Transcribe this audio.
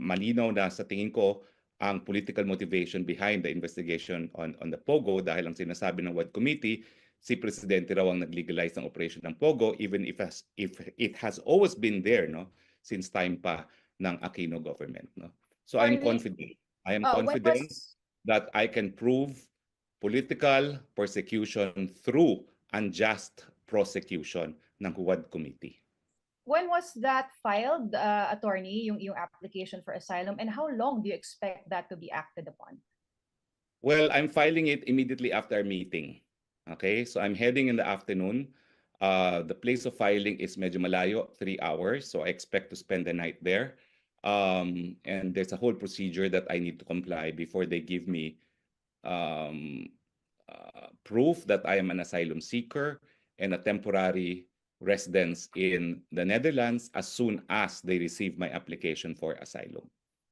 malinaw na sa tingin ko ang political motivation behind the investigation on the POGO dahil ang sinasabi ng WAD Committee, si Presidente raw ang nag-legalize ng operation ng POGO even if it has always been there, no, since time pa ng Aquino government, no. So I'm Attorney, confident. I am when confident was that I can prove political persecution through unjust prosecution ng WAD Committee. that filed, attorney, yung application for asylum, and how long do you expect that to be acted upon? Well, I'm filing it immediately after our meeting. Okay, so I'm heading in the afternoon. The place of filing is medyo malayo, 3 hours, so I expect to spend the night there. And there's a whole procedure that I need to comply before they give me proof that I am an asylum seeker and a temporary residence in the Netherlands as soon as they receive my application for asylum.